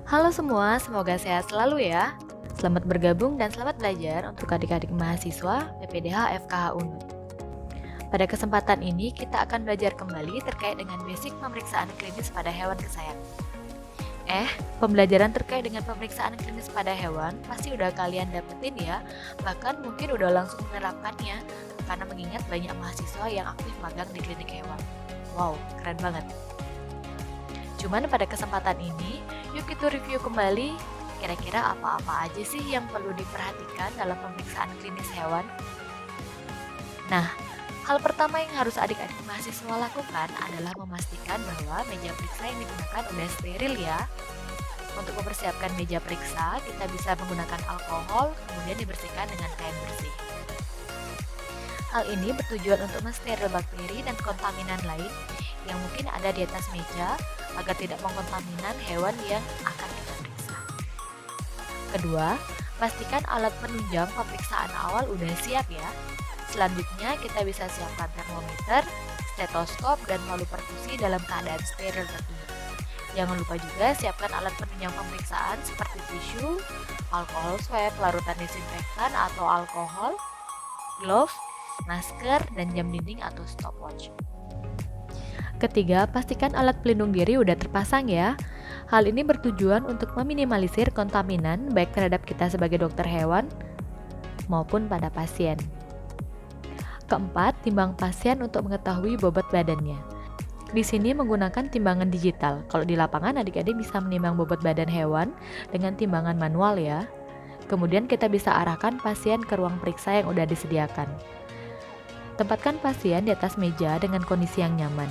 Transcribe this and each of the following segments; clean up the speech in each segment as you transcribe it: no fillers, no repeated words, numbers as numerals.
Halo semua, semoga sehat selalu ya. Selamat bergabung dan selamat belajar untuk adik-adik mahasiswa PPDH FKH Unut. Pada kesempatan ini kita akan belajar kembali terkait dengan basic pemeriksaan klinis pada hewan kesayangan. Pembelajaran terkait dengan pemeriksaan klinis pada hewan pasti udah kalian dapetin ya, bahkan mungkin udah langsung menerapkannya karena mengingat banyak mahasiswa yang aktif magang di klinik hewan. Wow, keren banget. Cuman pada kesempatan ini, yuk kita review kembali kira-kira apa-apa aja sih yang perlu diperhatikan dalam pemeriksaan klinis hewan. Nah, hal pertama yang harus adik-adik mahasiswa lakukan adalah memastikan bahwa meja periksa yang digunakan udah steril ya. Untuk mempersiapkan meja periksa, kita bisa menggunakan alkohol, kemudian dibersihkan dengan kain bersih. Hal ini bertujuan untuk mensteril bakteri dan kontaminan lain yang mungkin ada di atas meja agar tidak mengkontaminan hewan yang akan kita periksa. Kedua, pastikan alat penunjang pemeriksaan awal udah siap ya. Selanjutnya kita bisa siapkan termometer, stetoskop, dan palu perkusi dalam keadaan steril tentunya. Jangan lupa juga siapkan alat penunjang pemeriksaan seperti tisu, alkohol swab, larutan disinfektan atau alkohol, glove, masker, dan jam dinding atau stopwatch. Ketiga, pastikan alat pelindung diri udah terpasang ya. Hal ini bertujuan untuk meminimalisir kontaminan baik terhadap kita sebagai dokter hewan maupun pada pasien. Keempat, timbang pasien untuk mengetahui bobot badannya. Di sini menggunakan timbangan digital. Kalau di lapangan adik-adik bisa menimbang bobot badan hewan dengan timbangan manual ya. Kemudian kita bisa arahkan pasien ke ruang periksa yang udah disediakan. Tempatkan pasien di atas meja dengan kondisi yang nyaman.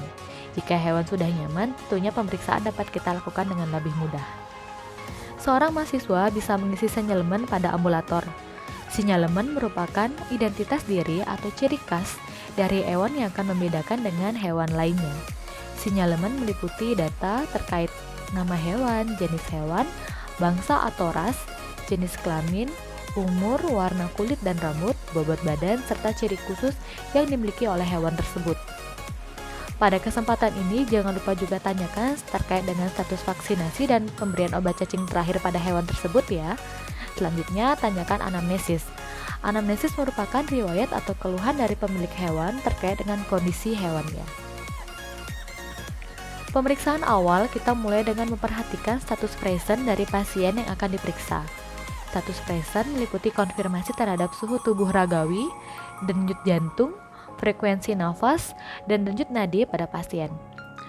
Jika hewan sudah nyaman, tentunya pemeriksaan dapat kita lakukan dengan lebih mudah. Seorang mahasiswa bisa mengisi sinyalemen pada ambulator. Sinyalemen merupakan identitas diri atau ciri khas dari hewan yang akan membedakan dengan hewan lainnya. Sinyalemen meliputi data terkait nama hewan, jenis hewan, bangsa atau ras, jenis kelamin, umur, warna kulit dan rambut, bobot badan, serta ciri khusus yang dimiliki oleh hewan tersebut. Pada kesempatan ini, jangan lupa juga tanyakan terkait dengan status vaksinasi dan pemberian obat cacing terakhir pada hewan tersebut ya. Selanjutnya, tanyakan anamnesis. Anamnesis merupakan riwayat atau keluhan dari pemilik hewan terkait dengan kondisi hewannya. Pemeriksaan awal kita mulai dengan memperhatikan status present dari pasien yang akan diperiksa. Status present meliputi konfirmasi terhadap suhu tubuh ragawi, denyut jantung, frekuensi nafas, dan denyut nadi pada pasien.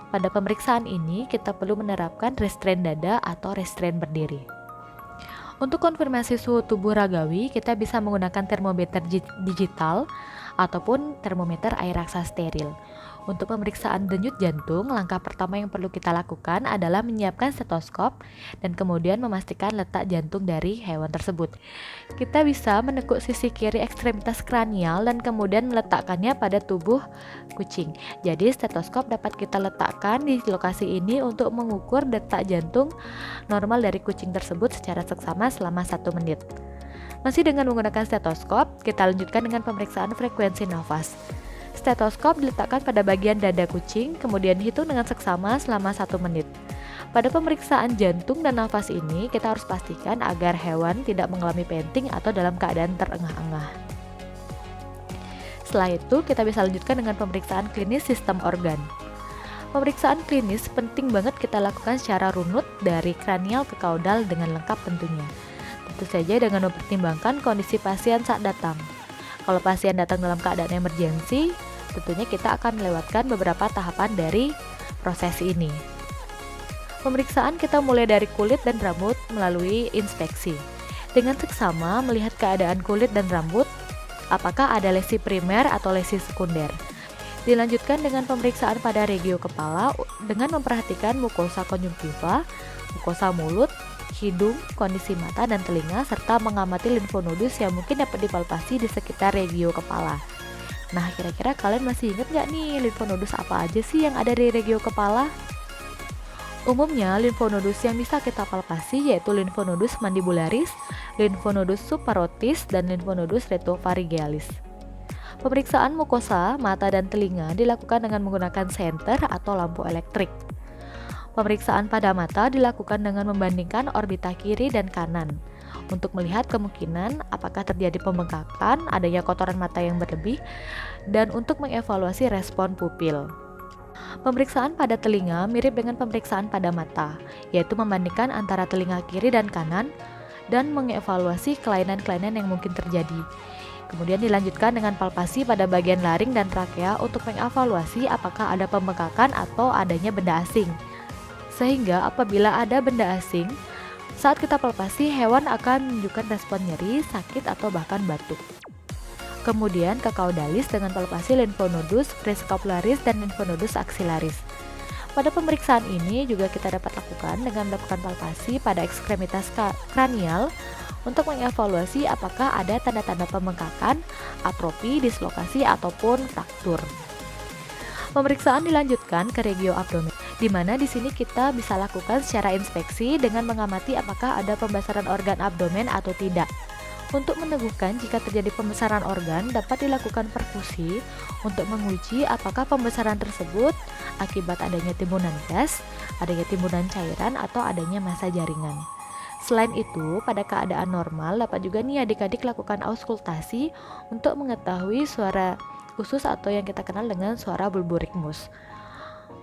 Pada pemeriksaan ini, kita perlu menerapkan restrain dada atau restrain berdiri. Untuk konfirmasi suhu tubuh ragawi, kita bisa menggunakan termometer digital ataupun termometer air raksa steril. Untuk pemeriksaan denyut jantung, langkah pertama yang perlu kita lakukan adalah menyiapkan stetoskop dan kemudian memastikan letak jantung dari hewan tersebut. Kita bisa menekuk sisi kiri ekstremitas kranial dan kemudian meletakkannya pada tubuh kucing. Jadi stetoskop dapat kita letakkan di lokasi ini untuk mengukur detak jantung normal dari kucing tersebut secara seksama selama 1 menit. Masih dengan menggunakan stetoskop, kita lanjutkan dengan pemeriksaan frekuensi nafas. Stetoskop diletakkan pada bagian dada kucing, kemudian hitung dengan seksama selama 1 menit. Pada pemeriksaan jantung dan nafas ini, kita harus pastikan agar hewan tidak mengalami panting atau dalam keadaan terengah-engah. Setelah itu, kita bisa lanjutkan dengan pemeriksaan klinis sistem organ. Pemeriksaan klinis penting banget kita lakukan secara runut dari kranial ke kaudal dengan lengkap tentunya. Tentu saja dengan mempertimbangkan kondisi pasien saat datang. Kalau pasien datang dalam keadaan emergensi, tentunya kita akan melewatkan beberapa tahapan dari proses ini. Pemeriksaan kita mulai dari kulit dan rambut melalui inspeksi. Dengan seksama melihat keadaan kulit dan rambut, apakah ada lesi primer atau lesi sekunder. Dilanjutkan dengan pemeriksaan pada regio kepala dengan memperhatikan mukosa konjungtiva, mukosa mulut, hidung, kondisi mata dan telinga, serta mengamati limfonodus yang mungkin dapat dipalpasi di sekitar regio kepala. Nah, kira-kira kalian masih ingat nggak nih limfonodus apa aja sih yang ada di regio kepala? Umumnya, limfonodus yang bisa kita palpasi yaitu limfonodus mandibularis, limfonodus subparotis, dan limfonodus retropharyngealis. Pemeriksaan mukosa, mata, dan telinga dilakukan dengan menggunakan senter atau lampu elektrik. Pemeriksaan pada mata dilakukan dengan membandingkan orbita kiri dan kanan untuk melihat kemungkinan apakah terjadi pembengkakan, adanya kotoran mata yang berlebih, dan untuk mengevaluasi respon pupil. Pemeriksaan pada telinga mirip dengan pemeriksaan pada mata, yaitu membandingkan antara telinga kiri dan kanan dan mengevaluasi kelainan-kelainan yang mungkin terjadi. Kemudian dilanjutkan dengan palpasi pada bagian laring dan trakea untuk mengevaluasi apakah ada pembengkakan atau adanya benda asing. Sehingga apabila ada benda asing, saat kita palpasi, hewan akan menunjukkan respon nyeri, sakit, atau bahkan batuk. Kemudian ke caudalis dengan palpasi lymphonodos prescapularis dan lymphonodos axillaris. Pada pemeriksaan ini juga kita dapat lakukan dengan melakukan palpasi pada ekstremitas kranial untuk mengevaluasi apakah ada tanda-tanda pembengkakan, atrofi, dislokasi, ataupun fraktur. Pemeriksaan dilanjutkan ke regio abdomen, di mana di sini kita bisa lakukan secara inspeksi dengan mengamati apakah ada pembesaran organ abdomen atau tidak. Untuk meneguhkan jika terjadi pembesaran organ, dapat dilakukan perfusi untuk menguji apakah pembesaran tersebut akibat adanya timbunan gas, adanya timbunan cairan, atau adanya massa jaringan. Selain itu, pada keadaan normal dapat juga nih adik-adik lakukan auskultasi untuk mengetahui suara khusus atau yang kita kenal dengan suara bulborikmus.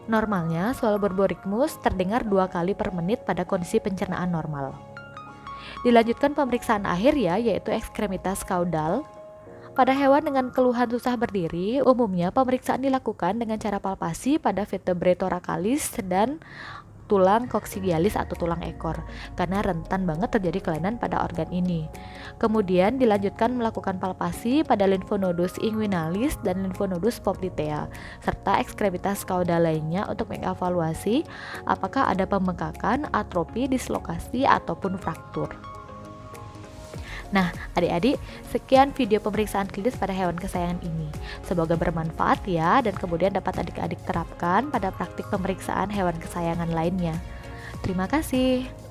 Normalnya, suara bulborikmus terdengar 2 kali per menit pada kondisi pencernaan normal. Dilanjutkan pemeriksaan akhir ya, yaitu ekstremitas kaudal. Pada hewan dengan keluhan susah berdiri, umumnya pemeriksaan dilakukan dengan cara palpasi pada vertebrae thoracalis dan tulang coccygealis atau tulang ekor, karena rentan banget terjadi kelainan pada organ ini. Kemudian dilanjutkan melakukan palpasi pada lymphonodos inguinalis dan lymphonodos popliteal serta ekstremitas kaudal lainnya untuk mengevaluasi apakah ada pembengkakan, atrofi, dislokasi, ataupun fraktur. Nah, adik-adik, sekian video pemeriksaan klinis pada hewan kesayangan ini. Semoga bermanfaat ya, dan kemudian dapat adik-adik terapkan pada praktik pemeriksaan hewan kesayangan lainnya. Terima kasih.